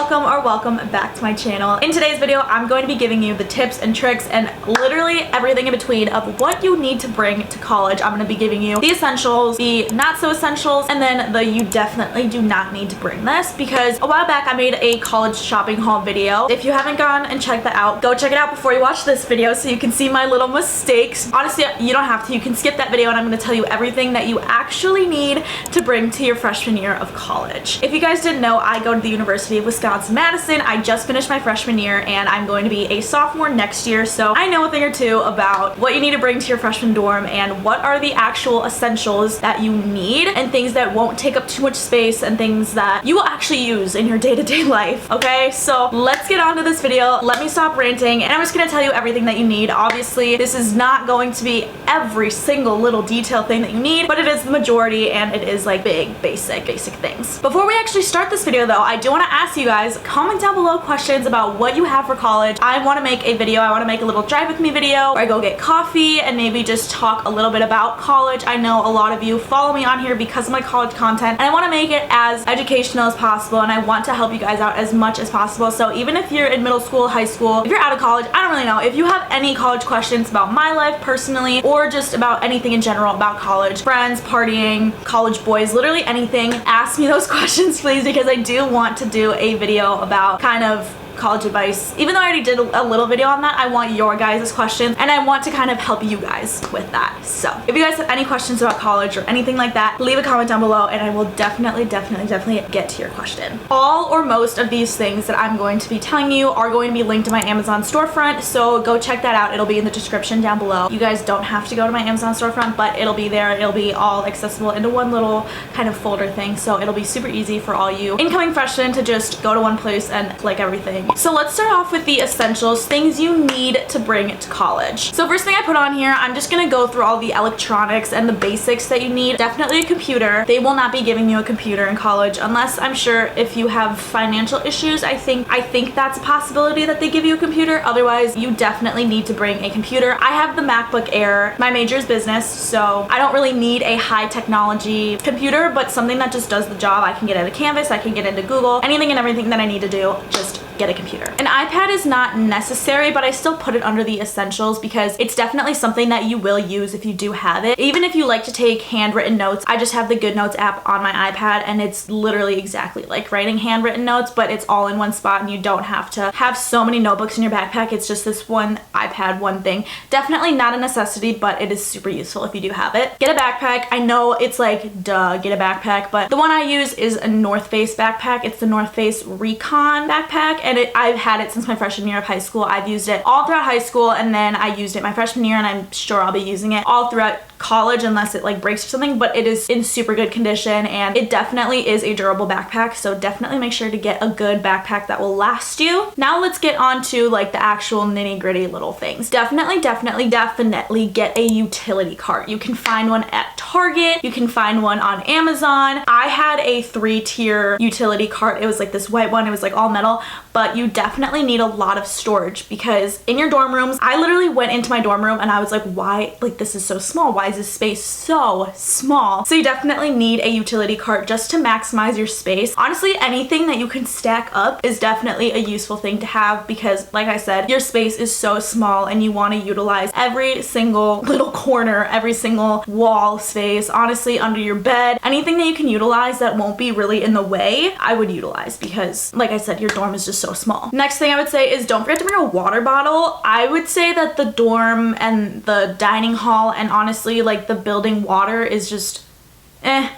welcome back to my channel. In today's video, I'm going to be giving you the tips and tricks and literally everything in between of what you need to bring to college. I'm going to be giving you the essentials, the not so essentials, and then the you definitely do not need to bring this, because a while back I made a college shopping haul video. If you haven't gone and checked that out, go check it out before you watch this video so you can see my little mistakes. Honestly, you don't have to. You can skip that video and I'm going to tell you everything that you actually need to bring to your freshman year of college. If you guys didn't know, I go to the University of Wisconsin-Madison. I just finished my freshman year and I'm going to be a sophomore next year, so I know a thing or two about what you need to bring to your freshman dorm and what are the actual essentials that you need and things that won't take up too much space and things that you will actually use in your day-to-day life. Okay, so let's get on to this video. Let me stop ranting and I'm just gonna tell you everything that you need. Obviously, this is not going to be every single little detail thing that you need, but it is the majority and it is like big, basic things. Before we actually start this video though, I do want to ask you guys, comment down below questions about what you have for college. I want to make a video. I want to make a little drive with me video where I go get coffee and maybe just talk a little bit about college. I know a lot of you follow me on here because of my college content and I want to make it as educational as possible and I want to help you guys out as much as possible. So even if you're in middle school, high school, if you're out of college, I don't really know. If you have any college questions about my life personally or just about anything in general about college, friends, partying, college boys, literally anything, ask me those questions please, because I do want to do a video about kind of college advice. Even though I already did a little video on that, I want your guys' questions and I want to kind of help you guys with that. So if you guys have any questions about college or anything like that, leave a comment down below and I will definitely get to your question. All or most of these things that I'm going to be telling you are going to be linked to my Amazon storefront, so go check that out. It'll be in the description down below. You guys don't have to go to my Amazon storefront, but it'll be there. It'll be all accessible into one little kind of folder thing, so it'll be super easy for all you incoming freshmen to just go to one place and click everything. So let's start off with the essentials, things you need to bring to college. So first thing I put on here, I'm just gonna go through all the electronics and the basics that you need. Definitely a computer. They will not be giving you a computer in college unless, I'm sure, if you have financial issues. I think that's a possibility that they give you a computer. Otherwise, you definitely need to bring a computer. I have the MacBook Air. My major is business, so I don't really need a high technology computer, but something that just does the job. I can get into Canvas, I can get into Google, anything and everything that I need to do, just get a computer. An iPad is not necessary, but I still put it under the essentials because it's definitely something that you will use if you do have it. Even if you like to take handwritten notes, I just have the Good Notes app on my iPad and it's literally exactly like writing handwritten notes, but it's all in one spot and you don't have to have so many notebooks in your backpack. It's just this one iPad, one thing. Definitely not a necessity, but it is super useful if you do have it. Get a backpack. I know it's like, duh, get a backpack, but the one I use is a North Face backpack. It's the North Face Recon backpack and I've had it since my freshman year of high school. I've used it all throughout high school and then I used it my freshman year and I'm sure I'll be using it all throughout college unless it like breaks or something, but it is in super good condition and it definitely is a durable backpack, so definitely make sure to get a good backpack that will last you. Now let's get on to like the actual nitty-gritty little things. Definitely get a utility cart. You can find one at Target, you can find one on Amazon. I had a 3-tier utility cart. It was like this white one, it was like all metal, but you definitely need a lot of storage because in your dorm rooms, I literally went into my dorm room and I was like, why, like this is so small, why is this space so small? So you definitely need a utility cart just to maximize your space. Honestly, anything that you can stack up is definitely a useful thing to have because like I said, your space is so small and you want to utilize every single little corner, every single wall space, honestly under your bed, anything that you can utilize that won't be really in the way, I would utilize because like I said, your dorm is just so small. Next thing I would say is don't forget to bring a water bottle. I would say that the dorm and the dining hall and honestly like the building water is just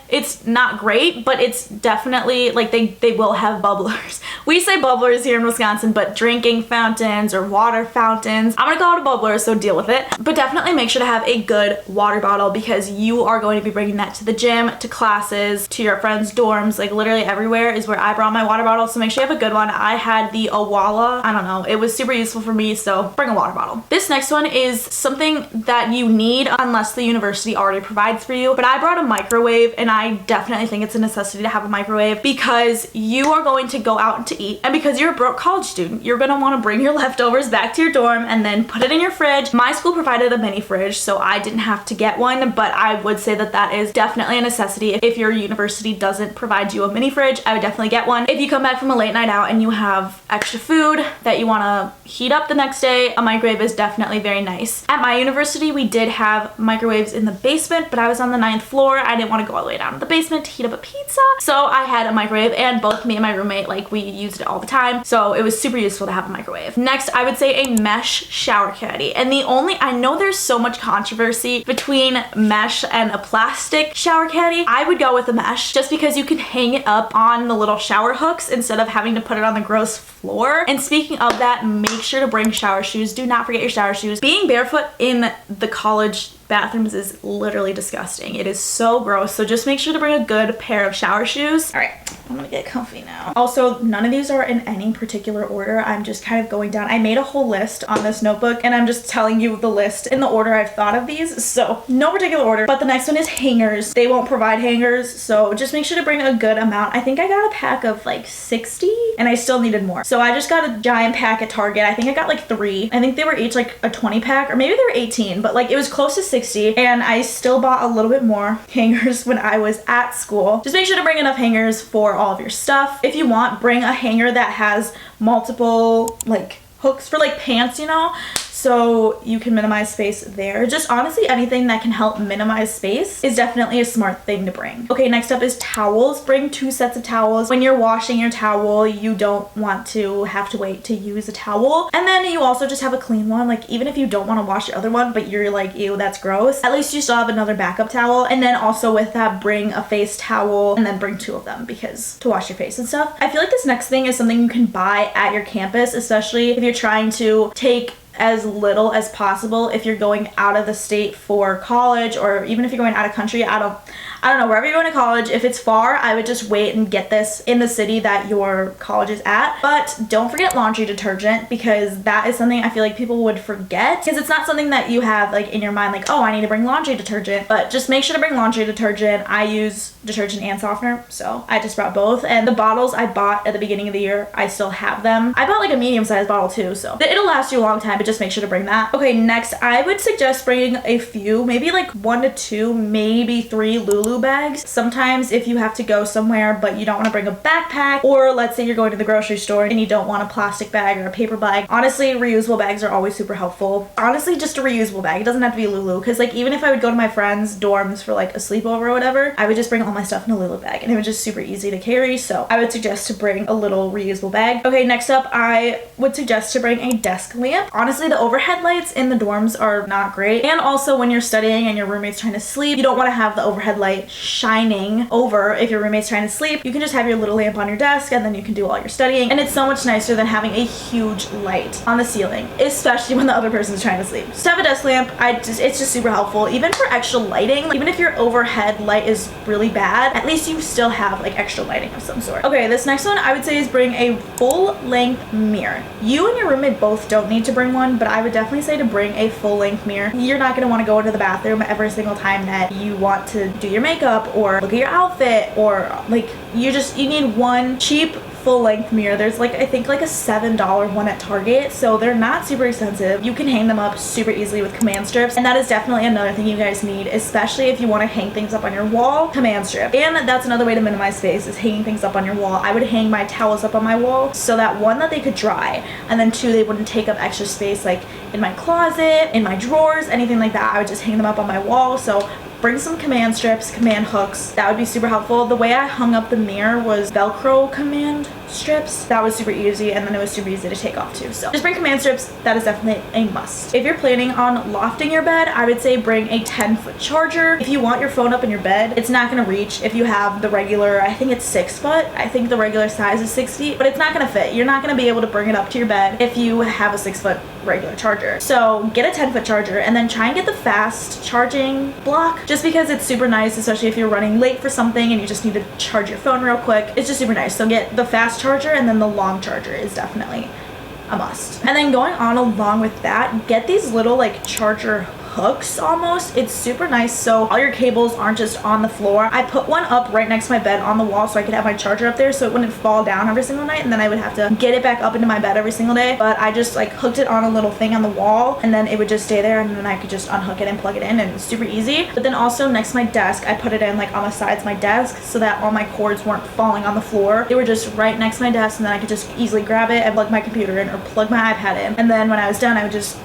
it's not great, but it's definitely like they will have bubblers. We say bubblers here in Wisconsin, but drinking fountains or water fountains, I'm gonna call it a bubbler, so deal with it. But definitely make sure to have a good water bottle because you are going to be bringing that to the gym, to classes, to your friends' dorms, like literally everywhere is where I brought my water bottle, so make sure you have a good one. I had the Owala, I don't know, it was super useful for me, so bring a water bottle. This next one is something that you need unless the university already provides for you, but I brought a microwave and I definitely think it's a necessity to have a microwave because you are going to go out into to eat. And because you're a broke college student, you're gonna wanna bring your leftovers back to your dorm and then put it in your fridge. My school provided a mini fridge, so I didn't have to get one, but I would say that that is definitely a necessity. If your university doesn't provide you a mini fridge, I would definitely get one. If you come back from a late night out and you have extra food that you wanna heat up the next day, a microwave is definitely very nice. At my university, we did have microwaves in the basement, but I was on the 9th floor. I didn't want to go all the way down to the basement to heat up a pizza. So I had a microwave, and both me and my roommate, like, we used it all the time. So it was super useful to have a microwave. Next, I would say a mesh shower caddy. And I know there's so much controversy between mesh and a plastic shower caddy. I would go with a mesh just because you can hang it up on the little shower hooks instead of having to put it on the gross floor. And speaking of that, make sure to bring shower shoes. Do not forget your shower shoes. Being barefoot in the college bathrooms is literally disgusting. It is so gross. So just make sure to bring a good pair of shower shoes. All right, I'm gonna get comfy now. Also, none of these are in any particular order. I'm just kind of going down. I made a whole list on this notebook and I'm just telling you the list in the order I've thought of these. So no particular order, but the next one is hangers. They won't provide hangers, so just make sure to bring a good amount. I think I got a pack of like 60 and I still needed more. So I just got a giant pack at Target. I think I got like 3. I think they were each like a 20 pack, or maybe they were 18, but like it was close to 60. And I still bought a little bit more hangers when I was at school. Just make sure to bring enough hangers for all of your stuff. If you want, bring a hanger that has multiple like hooks for like pants, you know, so you can minimize space there. Just honestly, anything that can help minimize space is definitely a smart thing to bring. Okay, next up is towels. Bring 2 sets of towels. When you're washing your towel, you don't want to have to wait to use a towel. And then you also just have a clean one. Like, even if you don't want to wash your other one, but you're like, ew, that's gross, at least you still have another backup towel. And then also with that, bring a face towel and then bring 2 of them because to wash your face and stuff. I feel like this next thing is something you can buy at your campus, especially if you're trying to take as little as possible if you're going out of the state for college, or even if you're going out of country. I don't know, wherever you're going to college, if it's far, I would just wait and get this in the city that your college is at. But don't forget laundry detergent, because that is something I feel like people would forget, because it's not something that you have like in your mind like, oh, I need to bring laundry detergent. But just make sure to bring laundry detergent. I use detergent and softener, so I just brought both. And the bottles I bought at the beginning of the year, I still have them. I bought like a medium-sized bottle too, so it'll last you a long time, but just make sure to bring that. Okay, next, I would suggest bringing a few, maybe like 1 to 2, maybe 3 Lulu bags. Sometimes if you have to go somewhere but you don't want to bring a backpack, or let's say you're going to the grocery store and you don't want a plastic bag or a paper bag, honestly, reusable bags are always super helpful. Honestly, just a reusable bag. It doesn't have to be Lulu, because like even if I would go to my friends' dorms for like a sleepover or whatever, I would just bring all my stuff in a Lulu bag and it was just super easy to carry. So I would suggest to bring a little reusable bag. Okay, next up, I would suggest to bring a desk lamp. Honestly, the overhead lights in the dorms are not great, and also when you're studying and your roommate's trying to sleep, you don't want to have the overhead light shining over if your roommate's trying to sleep. You can just have your little lamp on your desk and then you can do all your studying, and it's so much nicer than having a huge light on the ceiling, especially when the other person's trying to sleep. Just have a desk lamp. It's just super helpful, even for extra lighting. Even if your overhead light is really bad, at least you still have like extra lighting of some sort. Okay, this next one I would say is bring a full-length mirror. You and your roommate both don't need to bring one, but I would definitely say to bring a full-length mirror. You're not going to want to go into the bathroom every single time that you want to do your makeup or look at your outfit, or like you need one cheap full-length mirror. There's like, I think like a $7 one at Target, so they're not super expensive. You can hang them up super easily with command strips, and that is definitely another thing you guys need, especially if you want to hang things up on your wall. Command strip. And that's another way to minimize space, is hanging things up on your wall. I would hang my towels up on my wall so that 1, that they could dry, and then 2, they wouldn't take up extra space like in my closet, in my drawers, anything like that. I would just hang them up on my wall. So bring some command strips, command hooks. That would be super helpful. The way I hung up the mirror was Velcro command strips. That was super easy, and then it was super easy to take off too. So just bring command strips. That is definitely a must. If you're planning on lofting your bed, I would say bring a 10-foot charger. If you want your phone up in your bed, it's not gonna reach if you have the regular, I think it's 6 foot. I think the regular size is 6 feet, but it's not gonna fit. You're not gonna be able to bring it up to your bed if you have a 6-foot regular charger. So get a 10-foot charger and then try and get the fast charging block, just because it's super nice, especially if you're running late for something and you just need to charge your phone real quick. It's just super nice. So get the fast charger, and then the long charger is definitely a must. And then going on along with that, get these little like charger hooks almost. It's super nice, so all your cables aren't just on the floor. I put one up right next to my bed on the wall so I could have my charger up there so it wouldn't fall down every single night, and then I would have to get it back up into my bed every single day. But I just like hooked it on a little thing on the wall, and then it would just stay there, and then I could just unhook it and plug it in, and it's super easy. But then also next to my desk, I put it in like on the sides of my desk so that all my cords weren't falling on the floor. They were just right next to my desk, and then I could just easily grab it and plug my computer in or plug my iPad in, and then when I was done I would just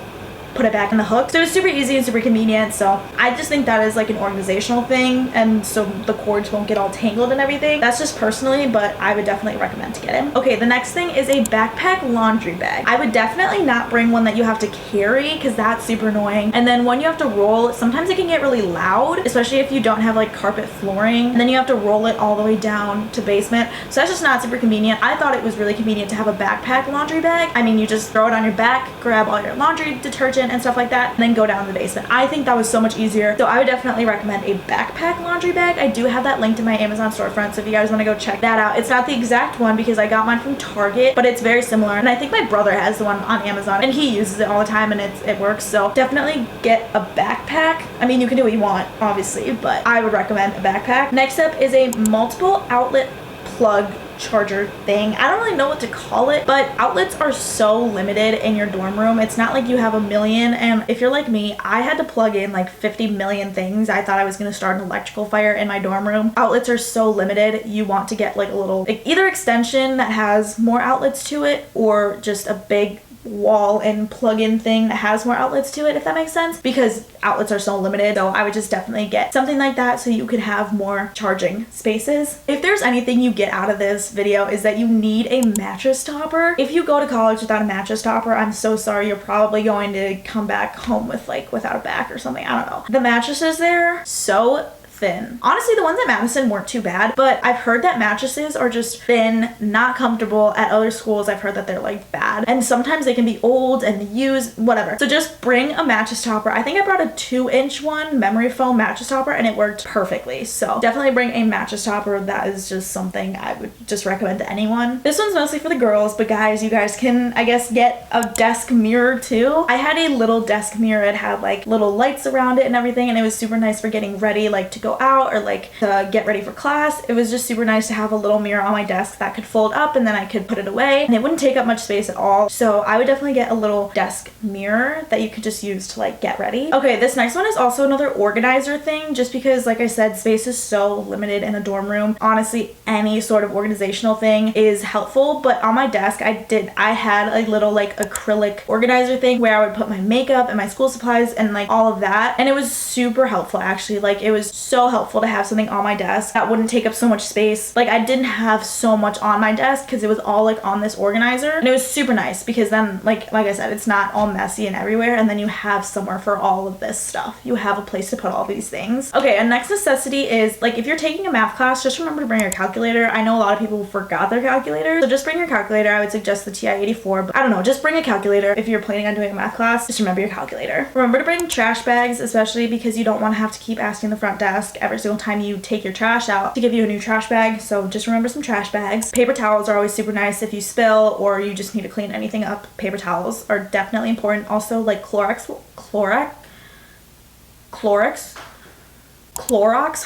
put it back in the hook. So it was super easy and super convenient. So I just think that is like an organizational thing, and so the cords won't get all tangled and everything. That's just personally, but I would definitely recommend to get it. Okay, the next thing is a backpack laundry bag. I would definitely not bring one that you have to carry because that's super annoying. And then when you have to roll, sometimes it can get really loud, especially if you don't have like carpet flooring, and then you have to roll it all the way down to basement. So that's just not super convenient. I thought it was really convenient to have a backpack laundry bag. I mean, you just throw it on your back, grab all your laundry detergent and stuff like that, and then go down to the basement. I think that was so much easier. So I would definitely recommend a backpack laundry bag. I do have that linked in my Amazon storefront, so if you guys want to go check that out. It's not the exact one because I got mine from Target, but it's very similar, and I think my brother has the one on Amazon and he uses it all the time, and it works. So definitely get a backpack. I mean, you can do what you want obviously, but I would recommend a backpack. Next up is a multiple outlet plug charger thing. I don't really know what to call it, but outlets are so limited in your dorm room. It's not like you have a million, and if you're like me, I had to plug in like 50 million things. I thought I was going to start an electrical fire in my dorm room. Outlets are so limited. You want to get like a little, like either extension that has more outlets to it, or just a big wall and plug-in thing that has more outlets to it, if that makes sense, because outlets are so limited. So I would just definitely get something like that so you could have more charging spaces. If there's anything you get out of this video is that you need a mattress topper. If you go to college without a mattress topper, I'm so sorry, you're probably going to come back home with like without a back or something. I don't know. The mattresses there, so thin. Honestly, the ones at Madison weren't too bad, but I've heard that mattresses are just thin, not comfortable. At other schools, I've heard that they're like bad, and sometimes they can be old and used, whatever. So just bring a mattress topper. I think I brought a 2-inch one, memory foam mattress topper, and it worked perfectly. So definitely bring a mattress topper. That is just something I would just recommend to anyone. This one's mostly for the girls, but guys, you guys can, I guess, get a desk mirror too. I had a little desk mirror. It had like little lights around it and everything, and it was super nice for getting ready, like to go out or like to get ready for class. It was just super nice to have a little mirror on my desk that could fold up, and then I could put it away, and it wouldn't take up much space at all. So I would definitely get a little desk mirror that you could just use to like get ready. Okay, this next one is also another organizer thing, just because like I said, space is so limited in a dorm room. Honestly, any sort of organizational thing is helpful, but on my desk I had a little like acrylic organizer thing where I would put my makeup and my school supplies and like all of that, and it was super helpful actually. Like it was so helpful to have something on my desk that wouldn't take up so much space. Like I didn't have so much on my desk because it was all like on this organizer, and it was super nice because then like I said, it's not all messy and everywhere, and then you have somewhere for all of this stuff. You have a place to put all these things. Okay, and next necessity is like if you're taking a math class, just remember to bring your calculator. I know a lot of people forgot their calculator, so just bring your calculator. I would suggest the TI-84, but I don't know, just bring a calculator. If you're planning on doing a math class, just remember your calculator. Remember to bring trash bags, especially because you don't want to have to keep asking the front desk every single time you take your trash out to give you a new trash bag. So just remember some trash bags. Paper towels are always super nice if you spill or you just need to clean anything up. Paper towels are definitely important. Also like Clorox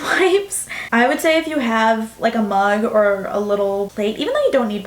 wipes. I would say if you have like a mug or a little plate, even though you don't need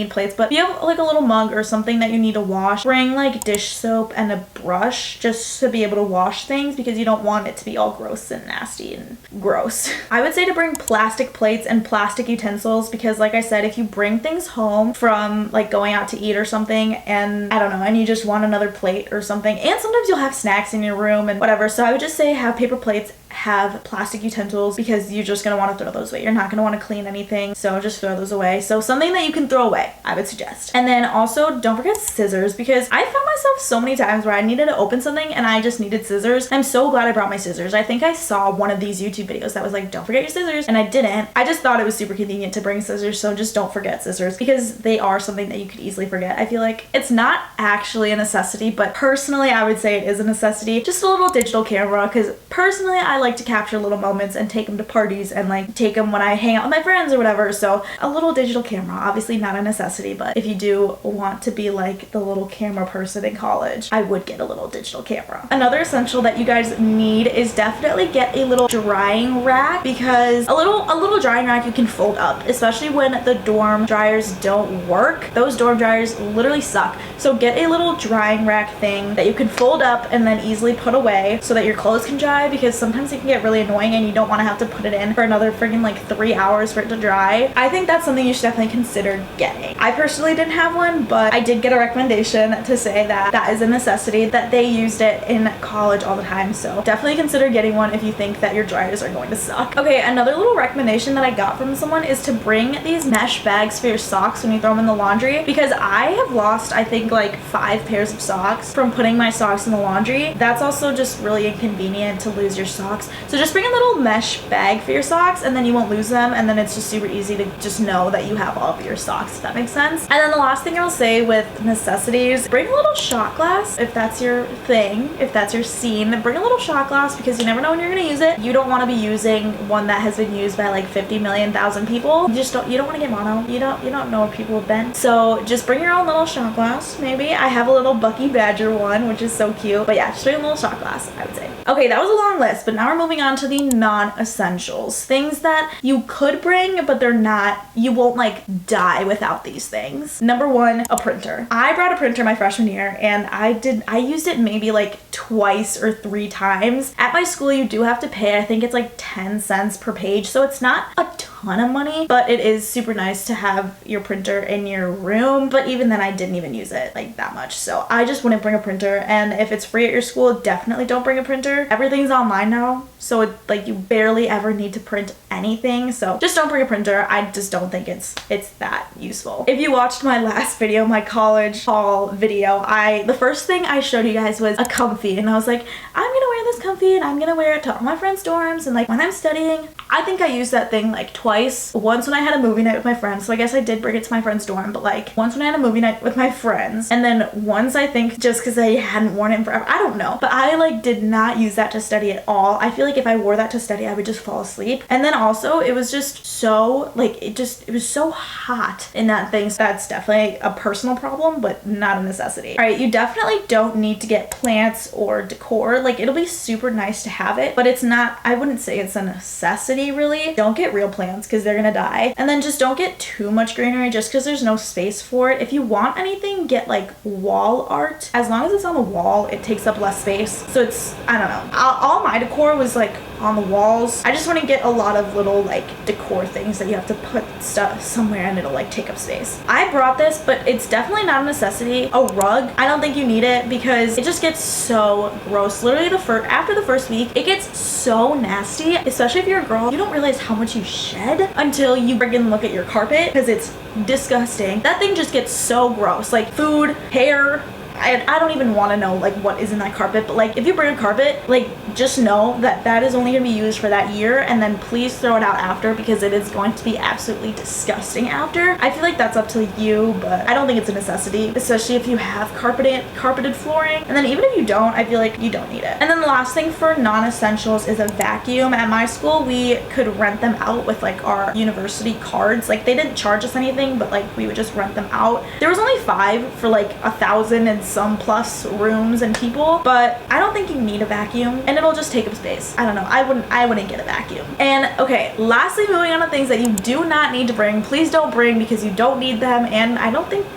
plates, but if you have like a little mug or something that you need to wash, bring like dish soap and a brush just to be able to wash things, because you don't want it to be all gross and nasty and gross. I would say to bring plastic plates and plastic utensils, because like I said, if you bring things home from like going out to eat or something, and I don't know, and you just want another plate or something, and sometimes you'll have snacks in your room and whatever, so I would just say have paper plates, have plastic utensils, because you're just going to want to throw those away. You're not going to want to clean anything, so just throw those away. So something that you can throw away, I would suggest. And then also don't forget scissors, because I found myself so many times where I needed to open something and I just needed scissors. I'm so glad I brought my scissors. I think I saw one of these YouTube videos that was like, don't forget your scissors, and I didn't. I just thought it was super convenient to bring scissors, so just don't forget scissors, because they are something that you could easily forget. I feel like it's not actually a necessity, but personally I would say it is a necessity. Just a little digital camera, because personally I like like to capture little moments and take them to parties and like take them when I hang out with my friends or whatever. So a little digital camera, obviously not a necessity, but if you do want to be like the little camera person in college, I would get a little digital camera. Another essential that you guys need is definitely get a little drying rack, because a little drying rack you can fold up, especially when the dorm dryers don't work. Those dorm dryers literally suck. So get a little drying rack thing that you can fold up and then easily put away so that your clothes can dry, because sometimes it can get really annoying and you don't want to have to put it in for another friggin' like 3 hours for it to dry. I think that's something you should definitely consider getting. I personally didn't have one, but I did get a recommendation to say that that is a necessity, that they used it in college all the time. So definitely consider getting one if you think that your dryers are going to suck. Okay, another little recommendation that I got from someone is to bring these mesh bags for your socks when you throw them in the laundry, because I have lost, I think, like 5 pairs of socks from putting my socks in the laundry. That's also just really inconvenient to lose your socks. So just bring a little mesh bag for your socks and then you won't lose them, and then it's just super easy to just know that you have all of your socks, if that makes sense. And then the last thing I'll say with necessities, bring a little shot glass if that's your thing, if that's your scene. Bring a little shot glass, because you never know when you're gonna use it. You don't want to be using one that has been used by like 50 million thousand people. You don't want to get mono. You don't know where people have been. So just bring your own little shot glass. Maybe I have a little Bucky Badger one, which is so cute. But yeah, just bring a little shot glass, I would say. Okay, that was a long list, but now we're moving on to the non-essentials. Things that you could bring, but they're not, you won't like die without these things. Number one, a printer. I brought a printer my freshman year, and I used it maybe like twice or 3 times. At my school, you do have to pay, I think it's like 10 cents per page, so it's not a ton of money, but it is super nice to have your printer in your room. But even then, I didn't even use it like that much, so I just wouldn't bring a printer. And if it's free at your school, definitely don't bring a printer. Everything's online now, so it, like, you barely ever need to print anything, so just don't bring a printer. I just don't think it's that useful. If you watched my last video, my college haul video, the first thing I showed you guys was a comfy, and I was like, I'm gonna wear this comfy and I'm gonna wear it to all my friends' dorms and like when I'm studying. I think I used that thing like twice. Once when I had a movie night with my friends, so I guess I did bring it to my friend's dorm, but like once when I had a movie night with my friends, and then once I think just because I hadn't worn it in forever, I don't know, but I like did not use that to study at all. I feel like if I wore that to study, I would just fall asleep. And then also it was just so like it was so hot in that thing, so that's definitely a personal problem, but not a necessity. All right, you definitely don't need to get plants or decor. Like, it'll be super nice to have it, but it's not, I wouldn't say it's a necessity really. Don't get real plants because they're gonna die. And then just don't get too much greenery just because there's no space for it. If you want anything, get like wall art. As long as it's on the wall, it takes up less space. So it's, I don't know. All my decor was like on the walls. I just want to get a lot of little like decor things that you have to put stuff somewhere and it'll like take up space. I brought this, but it's definitely not a necessity. A rug, I don't think you need it because it just gets so gross. Literally after the first week, it gets so nasty, especially if you're a girl. You don't realize how much you shed until you friggin' look at your carpet, because it's disgusting. That thing just gets so gross. Like food, hair, I don't even want to know like what is in that carpet, but like if you bring a carpet, like just know that that is only going to be used for that year, and then please throw it out after because it is going to be absolutely disgusting after. I feel like that's up to you, but I don't think it's a necessity, especially if you have carpeted flooring. And then even if you don't, I feel like you don't need it. And then the last thing for non-essentials is a vacuum. At my school, we could rent them out with like our university cards. Like, they didn't charge us anything, but like we would just rent them out. There was only 5 for like 1,000 and some plus rooms and people, but I don't think you need a vacuum, and it'll just take up space. I don't know. I wouldn't get a vacuum. And okay, lastly, moving on to things that you do not need to bring. Please don't bring because you don't need them, and I don't think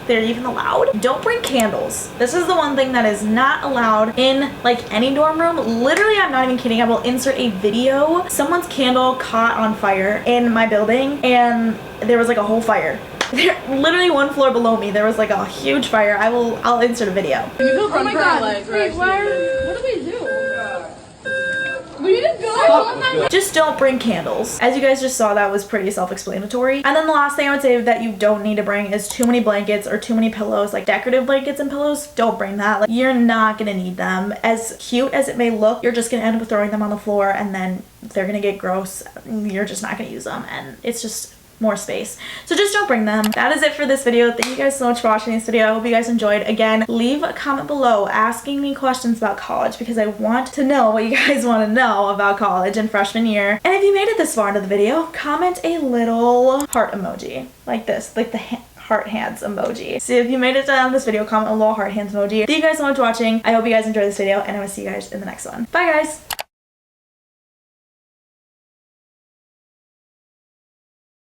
they're even allowed. Don't bring candles. This is the one thing that is not allowed in like any dorm room. Literally, I'm not even kidding. I will insert a video. Someone's candle caught on fire in my building, and there was like a whole fire. Literally 1 floor below me, there was like a huge fire. I'll insert a video. Oh my god, wait, what do we do? We didn't go. Just don't bring candles. As you guys just saw, that was pretty self-explanatory. And then the last thing I would say that you don't need to bring is too many blankets or too many pillows, like decorative blankets and pillows. Don't bring that. Like, you're not gonna need them. As cute as it may look, you're just gonna end up throwing them on the floor, and then they're gonna get gross. You're just not gonna use them, and it's just more space. So just don't bring them. That is it for this video. Thank you guys so much for watching this video. I hope you guys enjoyed. Again, leave a comment below asking me questions about college because I want to know what you guys want to know about college and freshman year. And if you made it this far into the video, comment a little heart emoji like this, like the heart hands emoji. So if you made it down this video, comment a little heart hands emoji. Thank you guys so much for watching. I hope you guys enjoyed this video, and I will see you guys in the next one. Bye guys.